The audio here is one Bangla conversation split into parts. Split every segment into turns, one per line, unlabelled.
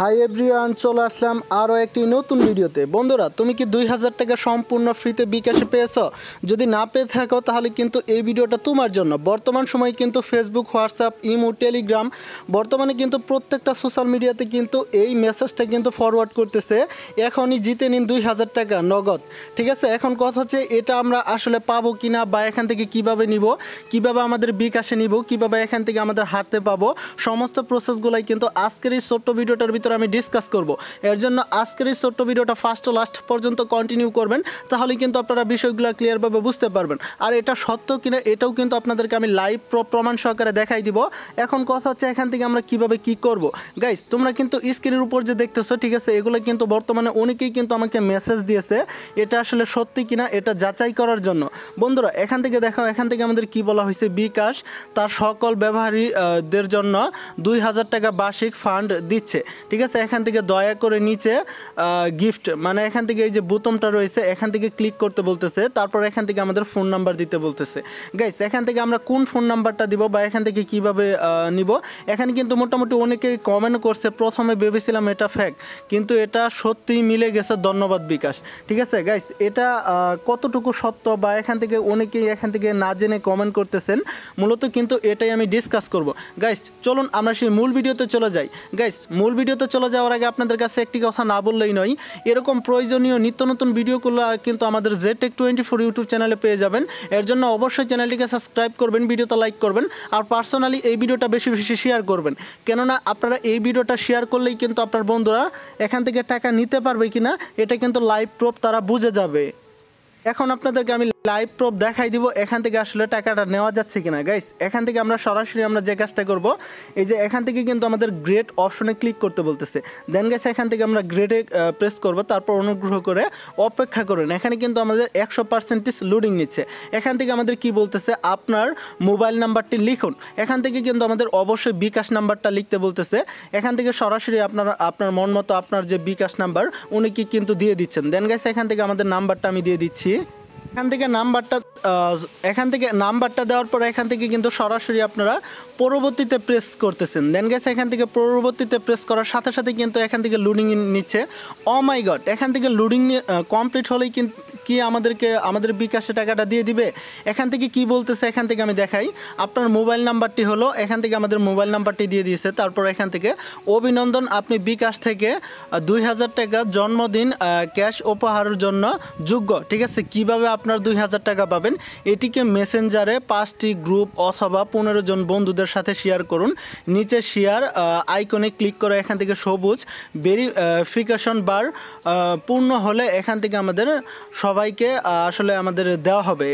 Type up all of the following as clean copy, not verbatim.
হাই এভরিওয়ান, চলে আসলাম আরও একটি নতুন ভিডিওতে। বন্ধুরা, তুমি কি 2000 টাকা সম্পূর্ণ ফ্রিতে বিকাশে পেয়েছো? যদি না পেয়ে থাকো তাহলে কিন্তু এই ভিডিওটা তোমার জন্য। বর্তমান সময়ে কিন্তু ফেসবুক, হোয়াটসঅ্যাপ, ইমো, টেলিগ্রাম, বর্তমানে কিন্তু প্রত্যেকটা সোশ্যাল মিডিয়াতে কিন্তু এই মেসেজটা কিন্তু ফরওয়ার্ড করতেছে, এখনই জিতে নিন 2000 টাকা নগদ। ঠিক আছে, এখন কথা হচ্ছে এটা আমরা আসলে পাবো কিনা, বা এখান থেকে কিভাবে নিব, কিভাবে আমাদের বিকাশে নিব, কিভাবে এখান থেকে আমাদের হাতে পাবো, সমস্ত প্রসেসগুলাই কিন্তু আজকের এই ছোট্ট ভিডিওটার ভিতরে আমি ডিসকাস করব। এর জন্য আজকের এই ছোট্ট ভিডিওটা ফার্স্ট ও লাস্ট পর্যন্ত কন্টিনিউ করবেন, তাহলে কিন্তু আপনারা বিষয়গুলো ক্লিয়ারভাবে বুঝতে পারবেন। আর এটা সত্য কিনা এটাও কিন্তু আপনাদেরকে আমি লাইভ প্রমাণ সহকারে দেখাই দিব। এখন কথা হচ্ছে এখান থেকে আমরা কিভাবে কি করব। গাইস, তোমরা কিন্তু স্ক্রিনের উপর যে দেখতেছো, ঠিক আছে, এগুলো কিন্তু বর্তমানে অনেকেই কিন্তু আমাকে মেসেজ দিয়েছে, এটা আসলে সত্যি কিনা এটা যাচাই করার জন্য। বন্ধুরা, এখান থেকে দেখাও, এখান থেকে আমাদের কি বলা হয়েছে, বিকাশ তার সকল ব্যবহারীদের জন্য 2000 টাকা বার্ষিক ফান্ড দিচ্ছে। ঠিক আছে, এখান থেকে দয়া করে নিচে গিফট, মানে এখান থেকে এই যে বোতামটা রয়েছে এখান থেকে ক্লিক করতে বলতেছে, তারপর এখান থেকে আমাদের ফোন নাম্বার দিতে বলতেছে। গাইস, এখান থেকে আমরা কোন ফোন নাম্বারটা দিব বা এখান থেকে কিভাবে নিব, এখানে কিন্তু মোটামুটি অনেকেই কমেন্ট করছে। প্রথমে ভেবেছিলাম এটা ফেক, কিন্তু এটা সত্যিই মিলে গেছে, ধন্যবাদ বিকাশ। ঠিক আছে গাইস, এটা কতটুকু সত্য বা এখান থেকে অনেকেই এখান থেকে না জেনে কমেন্ট করতেছেন, মূলত কিন্তু এটাই আমি ডিসকাস করব। গাইস, চলুন আমরা সেই মূল ভিডিওতে চলে যাই। গাইস, মূল ভিডিওতে চলে যাওয়ার আগে আপনাদের কাছে একটি কথা না বললেই নয়, এরকম প্রয়োজনীয় নিত্য নতুন ভিডিওগুলো কিন্তু আমাদের ZTech24 ইউটিউব চ্যানেলে পেয়ে যাবেন। এর জন্য অবশ্যই চ্যানেলটিকে সাবস্ক্রাইব করবেন, ভিডিওতে লাইক করবেন, আর পার্সোনালি এই ভিডিওটা বেশি বেশি শেয়ার করবেন। কেননা আপনারা এই ভিডিওটা শেয়ার করলেই কিন্তু আপনার বন্ধুরা এখান থেকে টাকা নিতে পারবে কিনা এটা কিন্তু লাইভ প্রুফ তারা বুঝে যাবে। এখন আপনাদেরকে আমি লাইভ প্রুফ দেখাই দিব এখান থেকে আসলে টাকাটা নেওয়া যাচ্ছে কিনা। গাইস, এখান থেকে আমরা সরাসরি আমরা যে কাজটা করব, এই যে এখান থেকে কিন্তু আমাদের গ্রেড অপশনে ক্লিক করতে বলতেছে। দেন গাইস, এখান থেকে আমরা গ্রেডে প্রেস করব, তারপর অনুগ্রহ করে অপেক্ষা করুন। এখানে কিন্তু আমাদের 100% লোডিং নিচ্ছে। এখান থেকে আমাদের কি বলতেছে, আপনার মোবাইল নাম্বারটি লিখুন। এখান থেকে কিন্তু আমাদের অবশ্যই বিকাশ নাম্বারটা লিখতে বলতেছে। এখান থেকে সরাসরি আপনার মন মতো আপনার যে বিকাশ নাম্বার উনি কিন্তু দিয়ে দিচ্ছেন। দেন গাইস, এখান থেকে আমাদের নাম্বারটা আমি দিয়ে দিচ্ছি। এখান থেকে নাম্বারটা দেওয়ার পর এখান থেকে কিন্তু সরাসরি আপনারা পরবর্তীতে প্রেস করতেছেন। দেন গেছে এখান থেকে পরবর্তীতে প্রেস করার সাথে সাথে কিন্তু এখান থেকে লোডিং নিচ্ছে। ও মাই গড, এখান থেকে লোডিং কমপ্লিট হলেই কিন্তু কি আমাদের বিকাশে টাকাটা দিয়ে দিবে। এখান থেকে কি বলতেছে, এখান থেকে আমি দেখাই। আপনার মোবাইল নাম্বারটি হলো, এখান থেকে আমাদের মোবাইল নাম্বারটি দিয়ে দিয়েছে। তারপর এখান থেকে অভিনন্দন, আপনি বিকাশ থেকে 2000 টাকা জন্মদিন ক্যাশ উপহারের জন্য যোগ্য। ঠিক আছে, কিভাবে আপনার 2000 টাকা পাবেন, এটিকে মেসেঞ্জারে 5টি গ্রুপ অথবা 15 জন বন্ধুদের সাথে শেয়ার করুন। নিচে শেয়ার আইকনে ক্লিক করে এখান থেকে সবুজ ভেরিফিকেশন বার পূর্ণ হলে এখান থেকে আমাদের সবাইকে আসলে আমাদের দেওয়া হবে।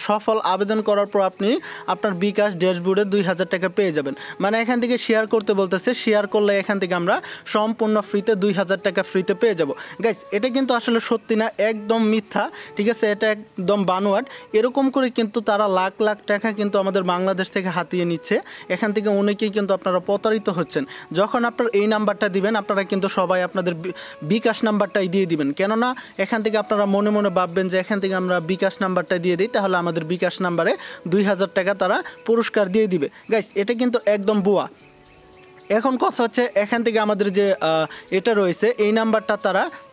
সফল আবেদন করার পর আপনি আপনার বিকাশ ড্যাশবোর্ডে 2000 টাকা পেয়ে যাবেন। মানে এখান থেকে শেয়ার করতে বলতেছে, শেয়ার করলে এখান থেকে আমরা সম্পূর্ণ ফ্রিতে 2000 টাকা ফ্রিতে পেয়ে যাব। গাইস, এটা কিন্তু আসলে সত্যি না, একদম মিথ্যা। ঠিক আছে, এটা একদম বানোয়াট। এরকম করে কিন্তু তারা লাখ লাখ টাকা কিন্তু আমাদের বাংলাদেশ থেকে হাতিয়ে নিচ্ছে। এখান থেকে অনেকেই কিন্তু আপনারা প্রতারিত হচ্ছেন। যখন আপনার এই নাম্বারটা দিবেন, আপনারা কিন্তু সবাই আপনাদের বিকাশ নাম্বারটাই দিয়ে দিবেন। কেননা এখান থেকে আপনারা মনে মনে ভাববেন যে এখান থেকে আমরা বিকাশ নাম্বারটা দিয়ে দিই, তাহলে আমাদের বিকাশ নাম্বারে 2000 টাকা তারা পুরস্কার দিয়ে দিবে। গাইস, এটা কিন্তু একদম ভুয়া। এখন কথা হচ্ছে এখান থেকে আমাদের যে এটা রয়েছে এই নাম্বারটা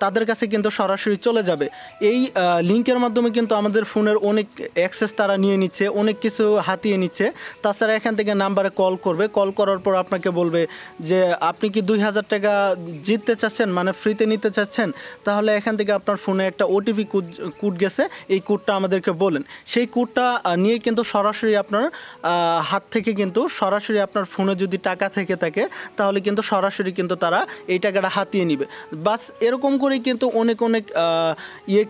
তাদের কাছে কিন্তু সরাসরি চলে যাবে। এই লিঙ্কের মাধ্যমে কিন্তু আমাদের ফোনের অনেক অ্যাক্সেস তারা নিয়ে নিচ্ছে, অনেক কিছু হাতিয়ে নিচ্ছে। তাছাড়া এখান থেকে নাম্বারে কল করবে, কল করার পর আপনাকে বলবে যে আপনি কি 2000 টাকা জিততে চাচ্ছেন, মানে ফ্রিতে নিতে চাচ্ছেন, তাহলে এখান থেকে আপনার ফোনে একটা ওটিপি কোড গেছে, এই কোডটা আমাদেরকে বলেন। সেই কোডটা নিয়ে কিন্তু সরাসরি আপনার হাত থেকে কিন্তু সরাসরি আপনার ফোনে যদি টাকা থেকে থাকে তাহলে কিন্তু সরাসরি কিন্তু তারা এই টাকাটা হাতিয়ে নিবে। বাস এরকম করেই কিন্তু অনেক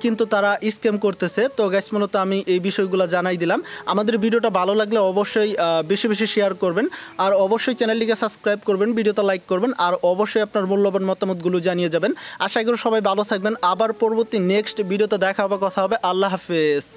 কিন্তু তারা স্ক্যাম করতেছে। তো গাইস, মূলত আমি এই বিষয়গুলো জানাই দিলাম। আমাদের ভিডিওটা ভালো লাগলে অবশ্যই বেশি বেশি শেয়ার করবেন, আর অবশ্যই চ্যানেলটিকে সাবস্ক্রাইব করবেন, ভিডিওটা লাইক করবেন, আর অবশ্যই আপনার মূল্যবান মতামতগুলো জানিয়ে যাবেন। আশা করি সবাই ভালো থাকবেন। আবার পরবর্তী নেক্সট ভিডিওতে দেখা হবে, কথা হবে। আল্লাহ হাফেজ।